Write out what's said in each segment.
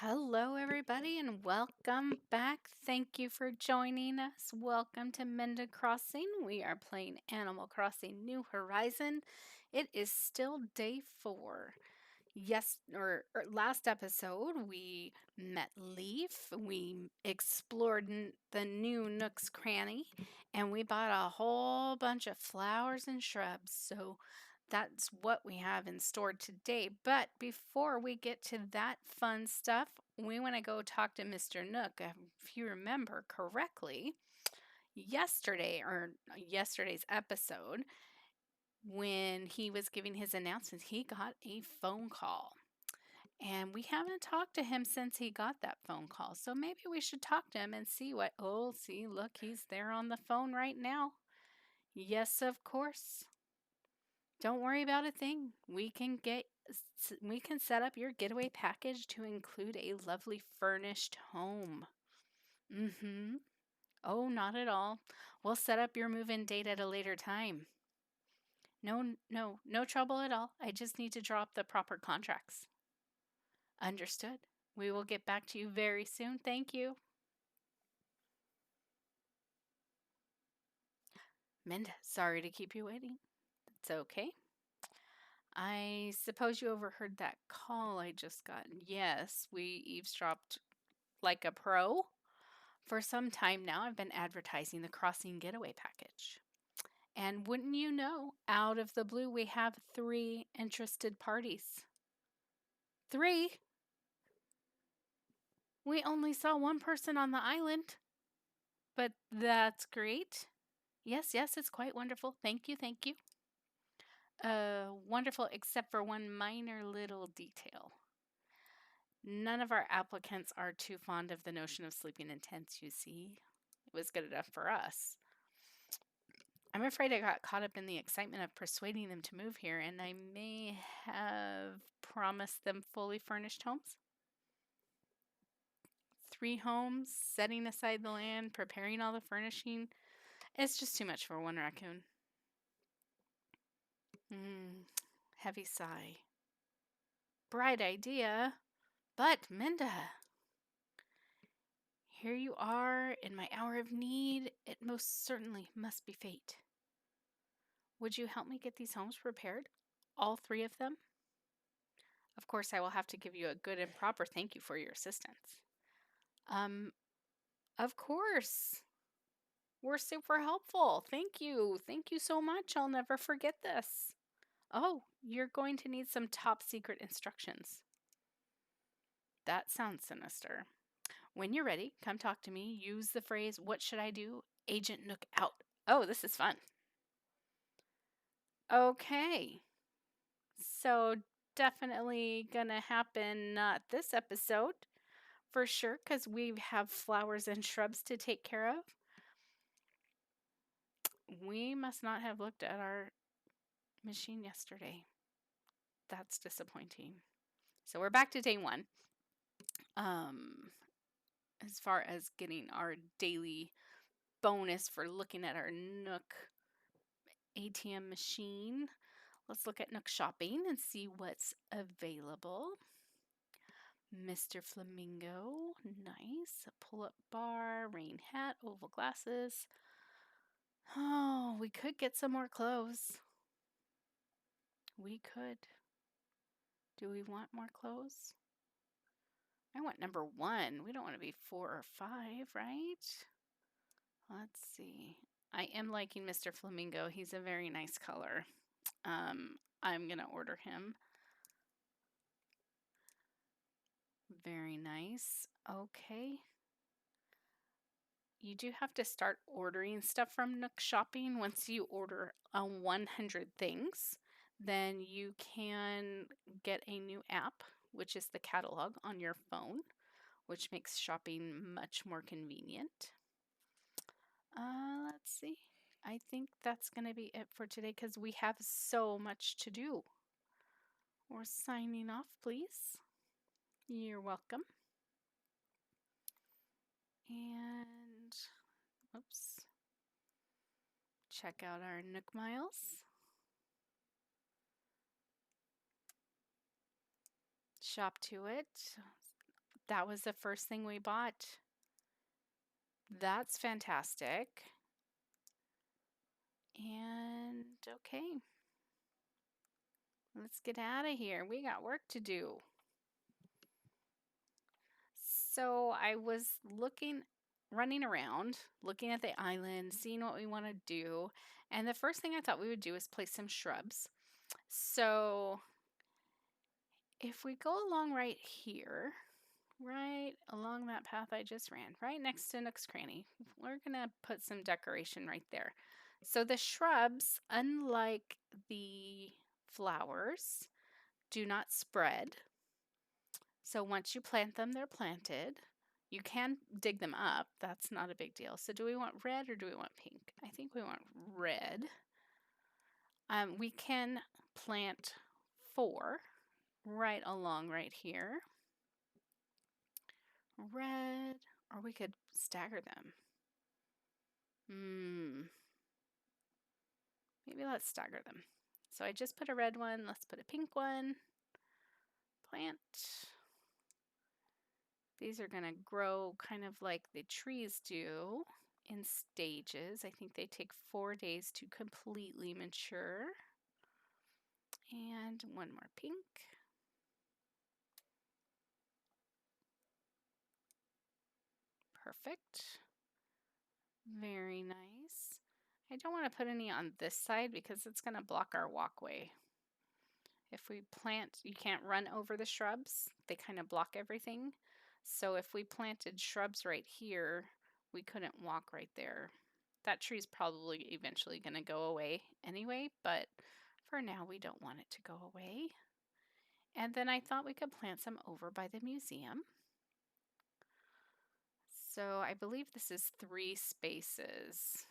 Hello, everybody, and welcome back. Thank you for joining us. Welcome to Menda Crossing. We are playing Animal Crossing New Horizon. It is still day 4. Yes, or last episode, we met Leaf. We explored the new Nook's Cranny, and we bought a whole bunch of flowers and shrubs. So that's what we have in store today. But before we get to that fun stuff, we want to go talk to Mr. Nook. If you remember correctly, yesterday's episode, when he was giving his announcements, he got a phone call. And we haven't talked to him since he got that phone call. So maybe we should talk to him and see what. Oh, see, look, he's there on the phone right now. Yes, of course. Don't worry about a thing. We can set up your getaway package to include a lovely furnished home. Mm-hmm. Oh, not at all. We'll set up your move-in date at a later time. No trouble at all. I just need to draw up the proper contracts. Understood. We will get back to you very soon. Thank you. Minda, sorry to keep you waiting. It's okay. I suppose you overheard that call I just got. Yes, we eavesdropped like a pro. For some time now, I've been advertising the Crossing Getaway Package. And wouldn't you know, out of the blue, we have 3 interested parties. 3? We only saw one person on the island. But that's great. Yes, it's quite wonderful. Thank you. Wonderful, except for one minor little detail. None of our applicants are too fond of the notion of sleeping in tents, you see. It was good enough for us. I'm afraid I got caught up in the excitement of persuading them to move here, and I may have promised them fully furnished homes. 3 homes, setting aside the land, preparing all the furnishing. It's just too much for one raccoon. Heavy sigh. Bright idea, but Minda, here you are in my hour of need. It most certainly must be fate. Would you help me get these homes prepared? All 3 of them? Of course, I will have to give you a good and proper thank you for your assistance. Of course. We're super helpful. Thank you. Thank you so much. I'll never forget this. Oh, you're going to need some top secret instructions. That sounds sinister. When you're ready, come talk to me. Use the phrase, "What should I do? Agent Nook out." Oh, this is fun. Okay. So definitely gonna happen not this episode for sure, because we have flowers and shrubs to take care of. We must not have looked at our machine yesterday. That's disappointing. So we're back to day 1. As far as getting our daily bonus for looking at our Nook ATM machine, let's look at Nook Shopping and see what's available. Mr. Flamingo, nice. A pull-up bar, rain hat, oval glasses. Oh, we could get some more clothes. We could. Do we want more clothes? I want number 1. We don't want to be 4 or 5, right? Let's see. I am liking Mr. Flamingo. He's a very nice color. I'm going to order him. Very nice. Okay. You do have to start ordering stuff from Nook Shopping. Once you order 100 things, then you can get a new app, which is the catalog on your phone, which makes shopping much more convenient. Let's see. I think that's going to be it for today because we have so much to do. We're signing off, please. You're welcome. And, oops. Check out our Nook Miles. Shop to it. That was the first thing we bought. That's fantastic. And okay, let's get out of here. We got work to do. So I was running around, looking at the island, seeing what we want to do. And the first thing I thought we would do is place some shrubs. So if we go along right here, right along that path I just ran, right next to Nook's Cranny, we're going to put some decoration right there. So the shrubs, unlike the flowers, do not spread. So once you plant them, they're planted. You can dig them up. That's not a big deal. So do we want red or do we want pink? I think we want red. We can plant 4 right along right here. Red, or we could stagger them. Maybe let's stagger them. So I just put a red one. Let's put a pink one. Plant. These are going to grow kind of like the trees do in stages. I think they take 4 days to completely mature. And one more pink. Perfect. Very nice. I don't want to put any on this side because it's going to block our walkway. If we plant, you can't run over the shrubs. They kind of block everything. So if we planted shrubs right here, we couldn't walk right there. That tree's probably eventually going to go away anyway, but for now we don't want it to go away. And then I thought we could plant some over by the museum. So I believe this is 3 spaces.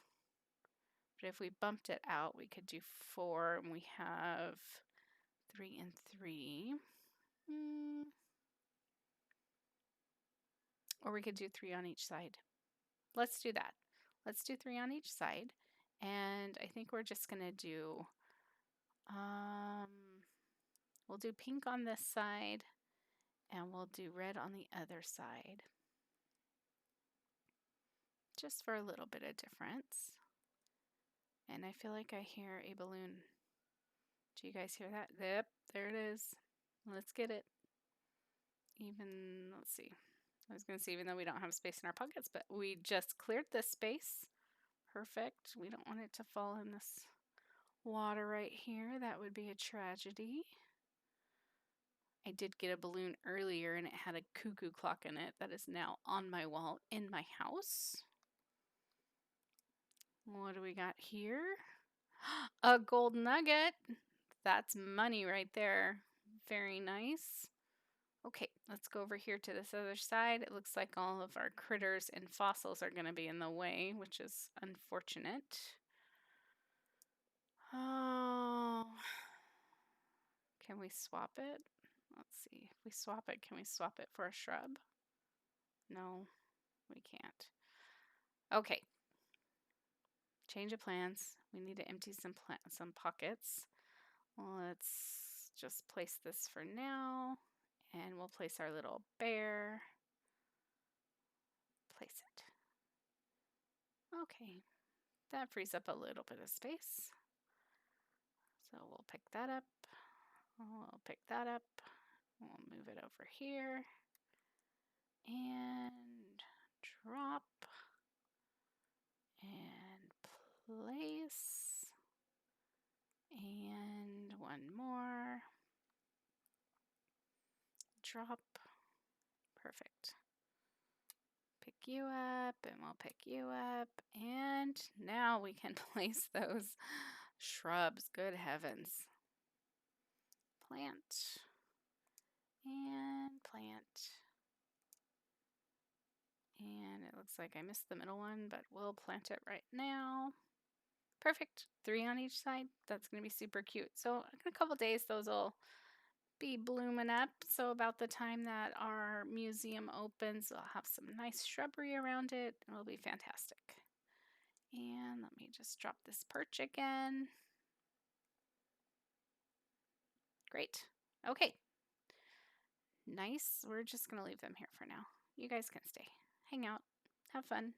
But if we bumped it out, we could do 4, and we have 3 and 3. Or we could do 3 on each side. Let's do that. Let's do 3 on each side. And I think we're just going to do, we'll do pink on this side, and we'll do red on the other side. Just for a little bit of difference. And I feel like I hear a balloon. Do you guys hear that? Yep, there it is. Let's get it. Let's see. I was going to say, even though we don't have space in our pockets, but we just cleared this space. Perfect. We don't want it to fall in this water right here. That would be a tragedy. I did get a balloon earlier and it had a cuckoo clock in it that is now on my wall in my house. What do we got here? A gold nugget. That's money right there. Very nice. Okay, let's go over here to this other side. It looks like all of our critters and fossils are going to be in the way, which is unfortunate. Oh, can we swap it? Let's see. If we swap it, can we swap it for a shrub? No, we can't. Okay. Change of plans. We need to empty some pockets. Let's just place this for now. And we'll place our little bear. Place it. Okay. That frees up a little bit of space. So we'll pick that up. We'll pick that up. We'll move it over here. And drop. And place. And one more. Drop. Perfect. Pick you up, and we'll pick you up. And now we can place those shrubs. Good heavens. Plant. And plant. And it looks like I missed the middle one, but we'll plant it right now. Perfect. 3 on each side. That's going to be super cute. So in a couple days, those will be blooming up. So about the time that our museum opens, we'll have some nice shrubbery around it. It'll be fantastic. And let me just drop this perch again. Great. Okay. nice. We're just going to leave them here for now. You guys can stay. Hang out. Have fun.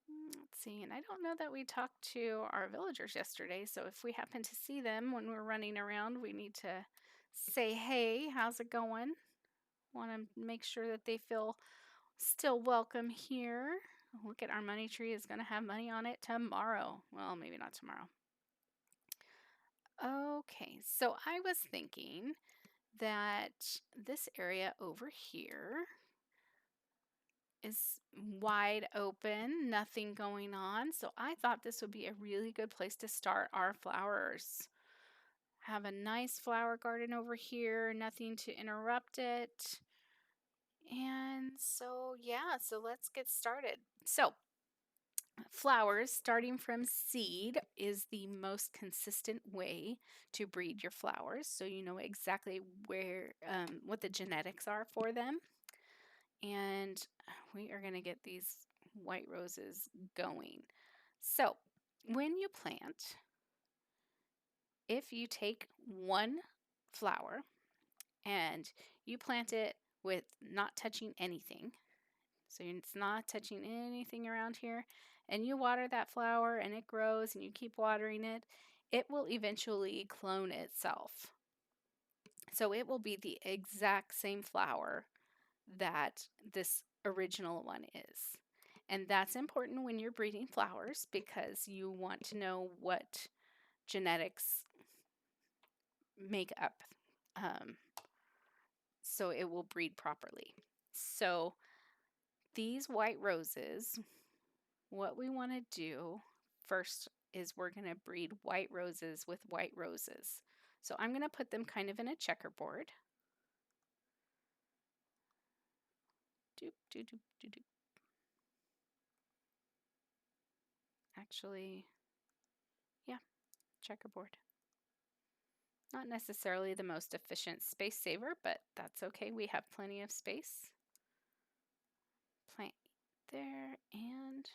Let's see, and I don't know that we talked to our villagers yesterday, so if we happen to see them when we're running around, we need to say, hey, how's it going? Want to make sure that they feel still welcome here. Look at our money tree is going to have money on it tomorrow. Well, maybe not tomorrow. Okay, so I was thinking that this area over here is wide open, nothing going on. So I thought this would be a really good place to start our flowers. Have a nice flower garden over here, nothing to interrupt it. And so, yeah, so let's get started. So, flowers starting from seed is the most consistent way to breed your flowers. So you know exactly where, what the genetics are for them. And we are going to get these white roses going. So when you plant, if you take one flower and you plant it with not touching anything, so it's not touching anything around here, and you water that flower and it grows and you keep watering it, it will eventually clone itself. So it will be the exact same flower that this original one is. And that's important when you're breeding flowers because you want to know what genetics make up so it will breed properly. So these white roses, what we want to do first is we're going to breed white roses with white roses. So I'm going to put them kind of in a checkerboard. Doop, doop, doop, doop, doop. Actually, yeah, checkerboard. Not necessarily the most efficient space saver, but that's okay. We have plenty of space. Plant there, and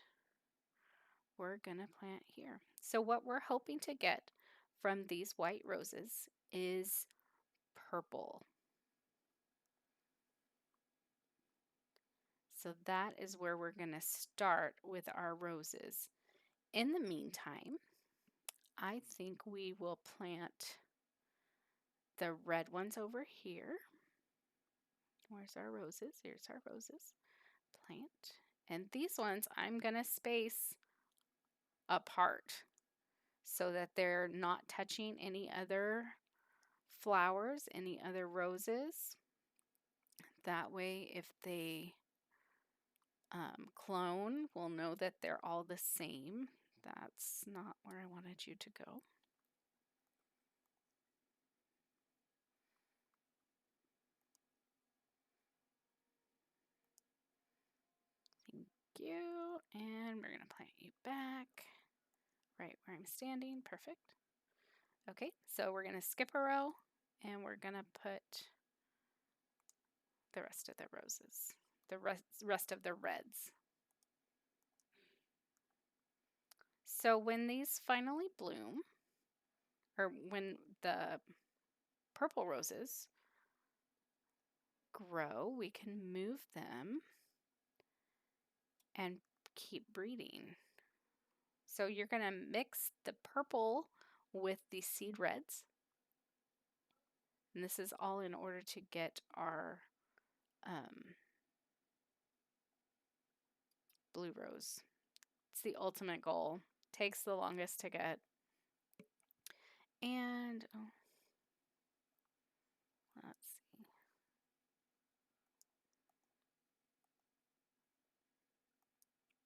we're gonna plant here. So what we're hoping to get from these white roses is purple. So that is where we're gonna start with our roses. In the meantime, I think we will plant the red ones over here. Where's our roses? Here's our roses. Plant. And these ones I'm going to space apart so that they're not touching any other flowers, any other roses. That way, if they clone, we'll know that they're all the same. That's not where I wanted you to go. Thank you. And we're going to plant you back right where I'm standing. Perfect. Okay, so we're going to skip a row and we're going to put the rest of the roses, the rest of the reds. So when these finally bloom, or when the purple roses grow, we can move them and keep breeding. So you're going to mix the purple with the seed reds. And this is all in order to get our blue rose. It's the ultimate goal. Takes the longest to get. And let's see.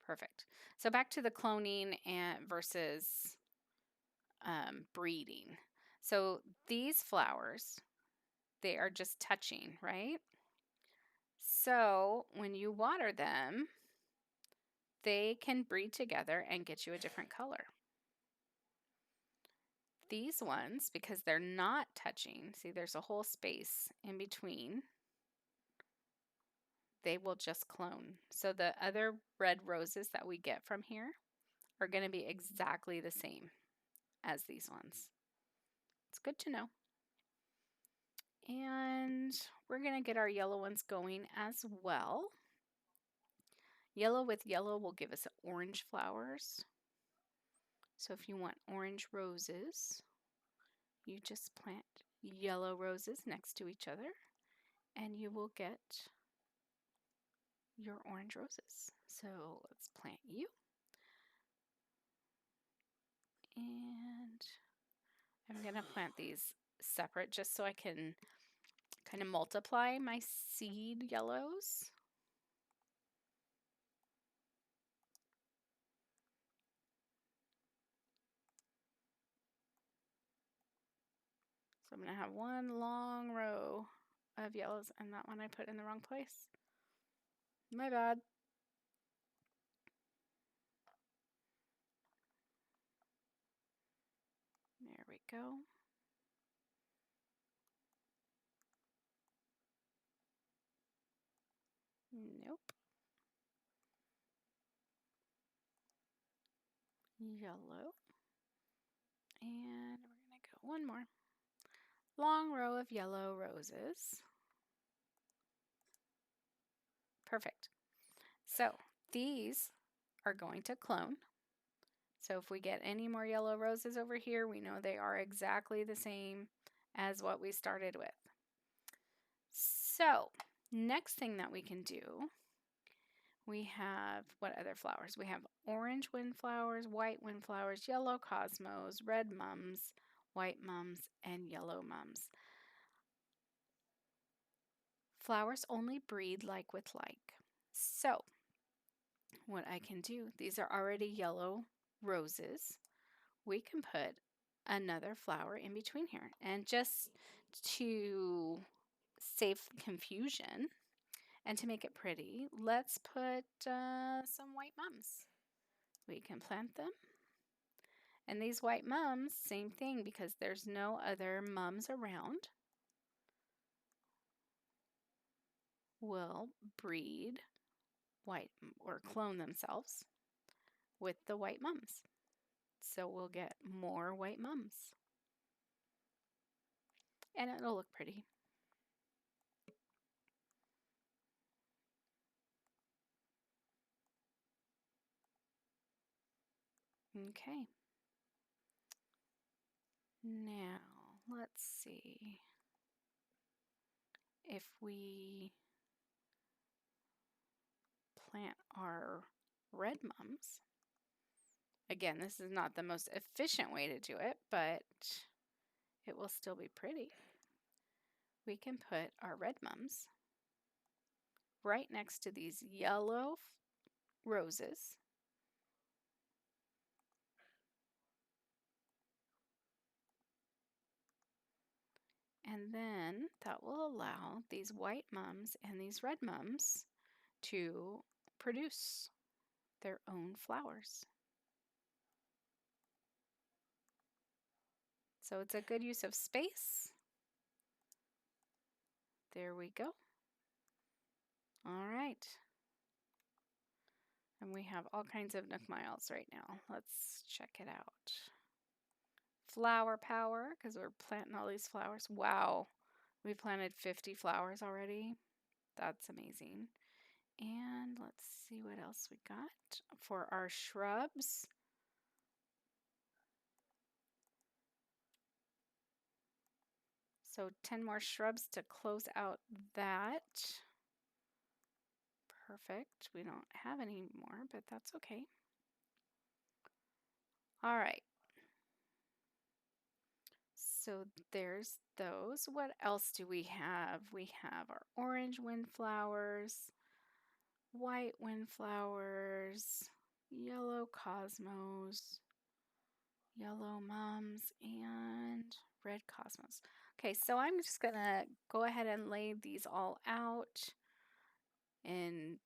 Perfect. So back to the cloning and versus breeding. So these flowers, they are just touching, right? So when you water them, they can breed together and get you a different color. These ones, because they're not touching, see there's a whole space in between, they will just clone. So the other red roses that we get from here are going to be exactly the same as these ones. It's good to know. And And we're going to get our yellow ones going as well. Yellow with yellow will give us orange flowers. So if you want orange roses, you just plant yellow roses next to each other and you will get your orange roses. So let's plant you. And I'm going to plant these separate just so I can kind of multiply my seed yellows. So I'm going to have one long row of yellows, and that one I put in the wrong place. My bad. There we go. Nope. Yellow. And we're going to go one more. Long row of yellow roses. Perfect. So these are going to clone. So if we get any more yellow roses over here, we know they are exactly the same as what we started with. So next thing that we can do, we have what other flowers? We have orange windflowers, white windflowers, yellow cosmos, red mums, white mums, and yellow mums. Flowers only breed like with like. So what I can do, these are already yellow roses. We can put another flower in between here. And just to save confusion and to make it pretty, let's put some white mums. We can plant them. And these white mums, same thing, because there's no other mums around, will breed white or clone themselves with the white mums. So we'll get more white mums. And it'll look pretty. Okay. Now, let's see if we plant our red mums. Again, this is not the most efficient way to do it, but it will still be pretty. We can put our red mums right next to these yellow roses. And then that will allow these white mums and these red mums to produce their own flowers. So it's a good use of space. There we go. All right. And we have all kinds of Nook miles right now. Let's check it out. Flower power, because we're planting all these flowers. Wow, we planted 50 flowers already. That's amazing. And let's see what else we got for our shrubs. So 10 more shrubs to close out that. Perfect. We don't have any more, but that's okay. All right. So there's those. What else do we have? We have our orange windflowers, white windflowers, yellow cosmos, yellow mums, and red cosmos. Okay, so I'm just going to go ahead and lay these all out in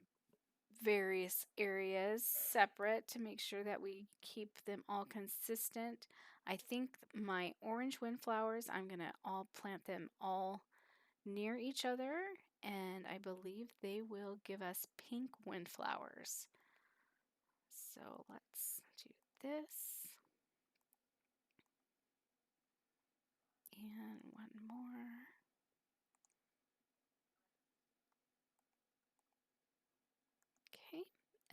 various areas separate to make sure that we keep them all consistent. I think my orange windflowers, I'm going to all plant them all near each other, and I believe they will give us pink windflowers. So let's do this. And one more.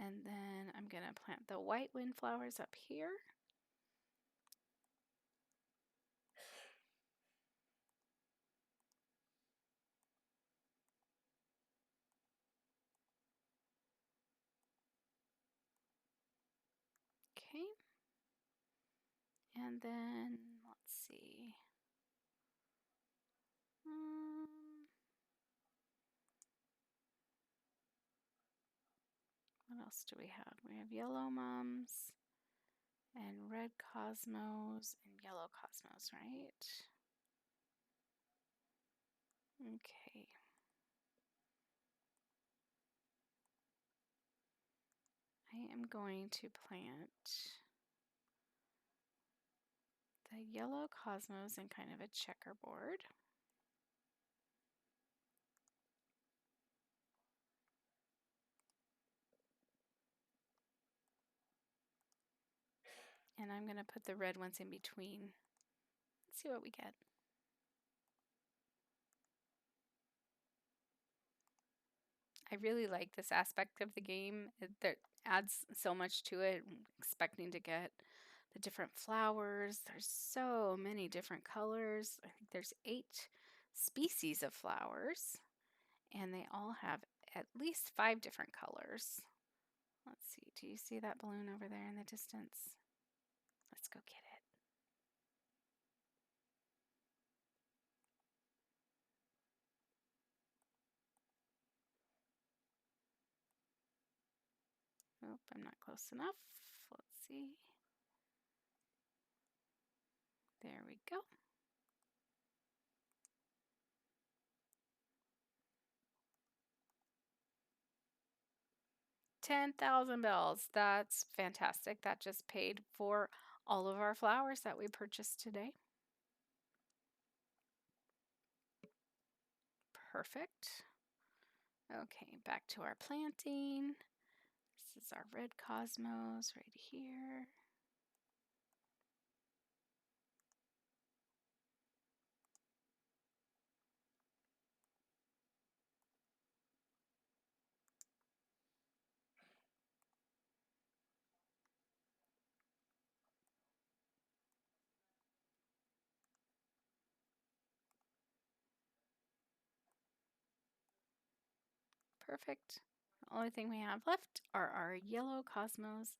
And then I'm going to plant the white windflowers up here. Okay. And then let's see. What else do we have? We have yellow mums and red cosmos and yellow cosmos, right? Okay. I am going to plant the yellow cosmos in kind of a checkerboard. And I'm going to put the red ones in between. Let's see what we get. I really like this aspect of the game. That adds so much to it. I'm expecting to get the different flowers. There's so many different colors. I think there's 8 species of flowers, and they all have at least 5 different colors. Let's see. Do you see that balloon over there in the distance? Let's go get it. Nope, I'm not close enough. Let's see. There we go. 10,000 bells. That's fantastic. That just paid for all of our flowers that we purchased today. Perfect. Okay, back to our planting. This is our red cosmos right here. Perfect. The only thing we have left are our yellow cosmos,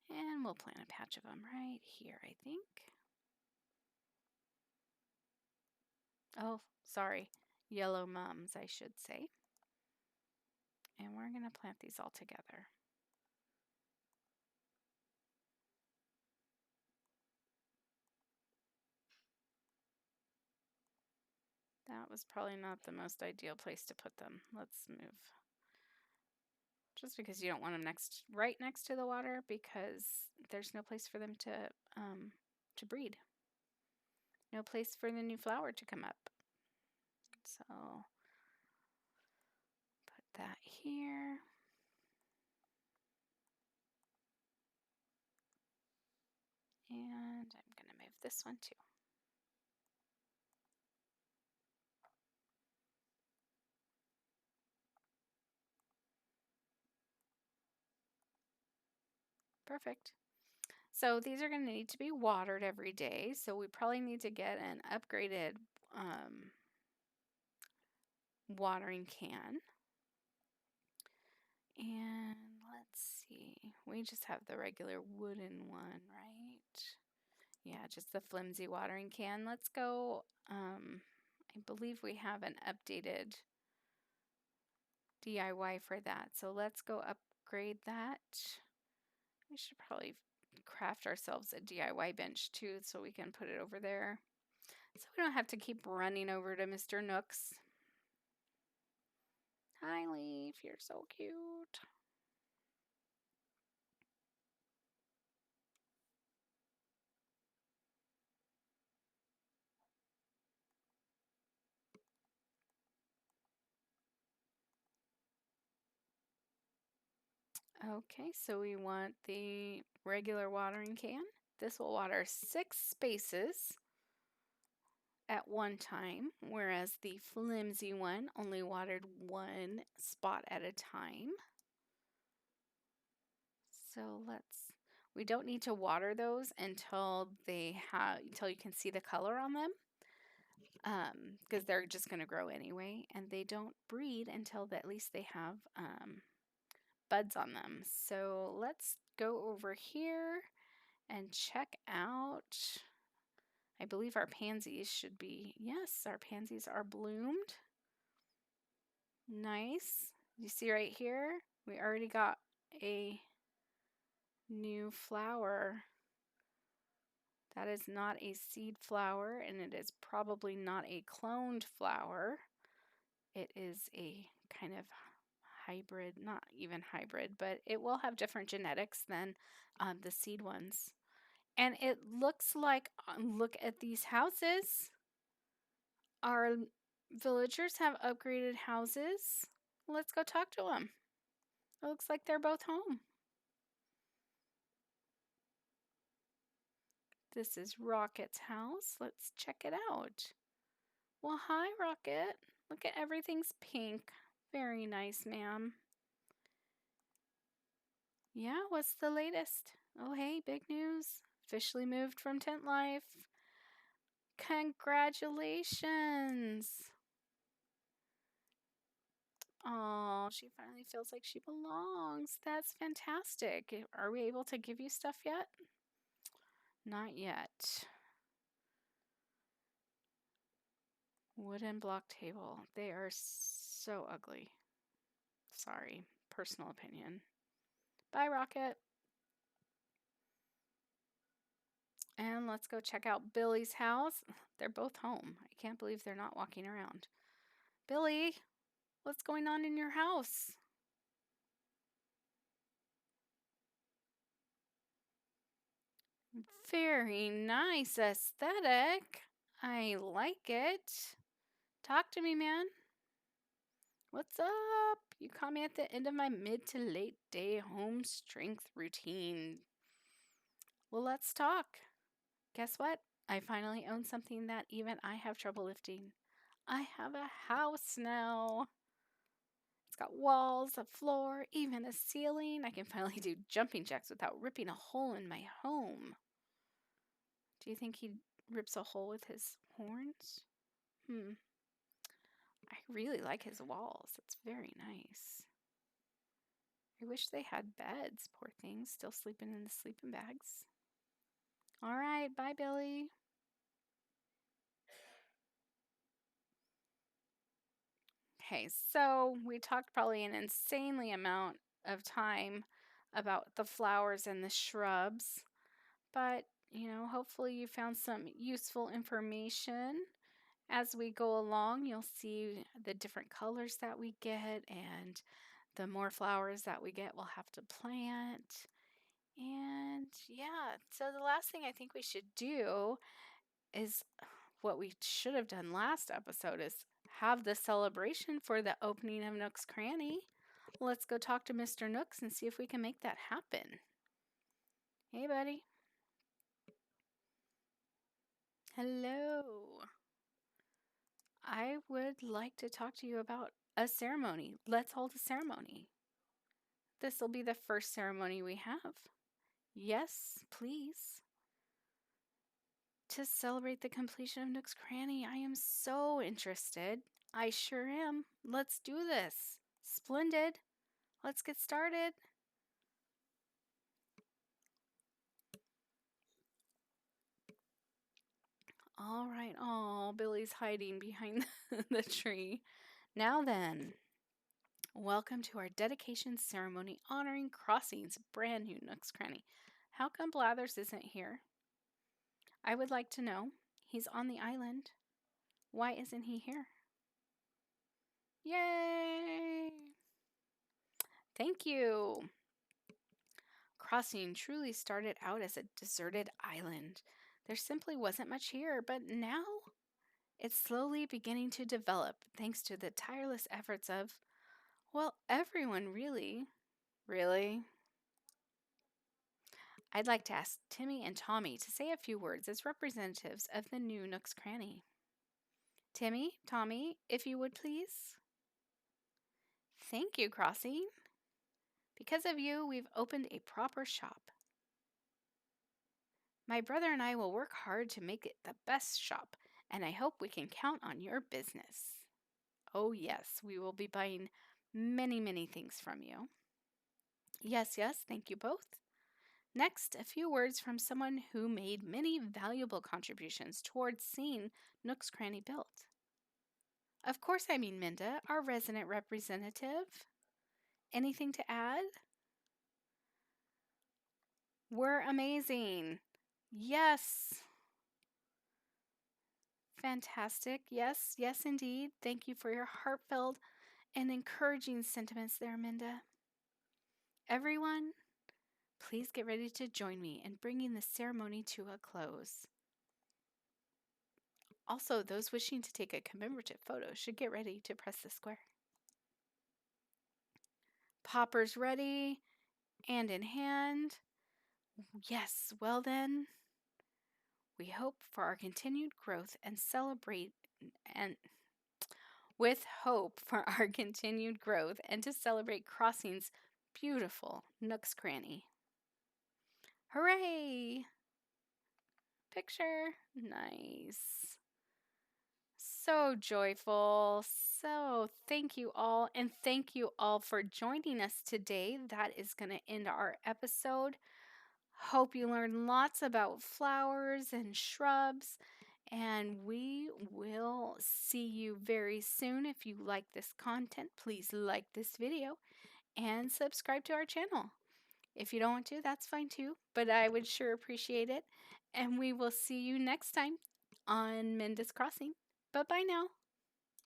and we'll plant a patch of them right here, I think. Oh, sorry. Yellow mums, I should say. And we're going to plant these all together. That was probably not the most ideal place to put them. Let's move. Just because you don't want them right next to the water, because there's no place for them to breed. No place for the new flower to come up. So put that here. And I'm going to move this one too. Perfect. So these are going to need to be watered every day. So we probably need to get an upgraded watering can. And let's see, we just have the regular wooden one, right? Yeah, just the flimsy watering can. Let's go, I believe we have an updated DIY for that. So let's go upgrade that. We should probably craft ourselves a DIY bench too, so we can put it over there. So we don't have to keep running over to Mr. Nook's. Hi, Leaf, you're so cute. Okay, so we want the regular watering can. This will water 6 spaces at one time, whereas the flimsy one only watered 1 spot at a time. So we don't need to water those until you can see the color on them. Because they're just going to grow anyway, and they don't breed until at least they have buds on them. So let's go over here and check out. I believe our pansies should be, yes, our pansies are bloomed. Nice. You see right here, we already got a new flower. That is not a seed flower, and it is probably not a cloned flower. It is a kind of hybrid, not even hybrid, but it will have different genetics than the seed ones. And it looks like, look at these houses. Our villagers have upgraded houses. Let's go talk to them. It looks like they're both home. This is Rocket's house. Let's check it out. Well, hi, Rocket. Look at everything's pink. Very nice, ma'am. Yeah, what's the latest? Oh, hey, big news. Officially moved from tent life. Congratulations. Oh, she finally feels like she belongs. That's fantastic. Are we able to give you stuff yet? Not yet. Wooden block table. They are so ugly. Sorry, personal opinion. Bye, Rocket. And let's go check out Billy's house. They're both home. I can't believe they're not walking around. Billy, what's going on in your house? Very nice aesthetic. I like it. Talk to me, man. What's up? You caught me at the end of my mid to late day home strength routine. Well, let's talk. Guess what? I finally own something that even I have trouble lifting. I have a house now. It's got walls, a floor, even a ceiling. I can finally do jumping jacks without ripping a hole in my home. Do you think he rips a hole with his horns? I really like his walls. It's very nice. I wish they had beds, poor things, still sleeping in the sleeping bags. All right, bye, Billy. Okay, so we talked probably an insanely amount of time about the flowers and the shrubs, but hopefully you found some useful information. As we go along, you'll see the different colors that we get, and the more flowers that we get, we'll have to plant. And yeah, so the last thing I think we should do is what we should have done last episode is have the celebration for the opening of Nook's Cranny. Let's go talk to Mr. Nooks and see if we can make that happen. Hey, buddy. Hello. I would like to talk to you about a ceremony. Let's hold a ceremony. This will be the first ceremony we have. Yes, please. To celebrate the completion of Nook's Cranny. I am so interested. I sure am. Let's do this. Splendid. Let's get started. All right. Oh, Billy's hiding behind the tree. Now then, welcome to our dedication ceremony honoring Crossing's brand new Nook's Cranny. How come Blathers isn't here? I would like to know. He's on the island. Why isn't he here? Yay! Thank you. Crossing truly started out as a deserted island. There simply wasn't much here, but now it's slowly beginning to develop thanks to the tireless efforts of, well, everyone really. Really? I'd like to ask Timmy and Tommy to say a few words as representatives of the new Nook's Cranny. Timmy, Tommy, if you would please. Thank you, Crossing. Because of you, we've opened a proper shop. My brother and I will work hard to make it the best shop, and I hope we can count on your business. Oh, yes, we will be buying many, many things from you. Yes, yes, thank you both. Next, a few words from someone who made many valuable contributions towards seeing Nook's Cranny built. Of course, I mean Minda, our resident representative. Anything to add? We're amazing. Yes. Fantastic. Yes, yes, indeed. Thank you for your heartfelt and encouraging sentiments there, Minda. Everyone, please get ready to join me in bringing the ceremony to a close. Also, those wishing to take a commemorative photo should get ready to press the square. Poppers ready and in hand. Yes, well then, we hope for our continued growth and celebrate and with hope for our continued growth and to celebrate Crossing's beautiful Nook's Cranny. Hooray! Picture. Nice. So joyful. So thank you all. And thank you all for joining us today. That is going to end our episode. Hope you learned lots about flowers and shrubs. And we will see you very soon. If you like this content, please like this video and subscribe to our channel. If you don't want to, that's fine too, but I would sure appreciate it. And we will see you next time on Minda's Crossing. Bye-bye now.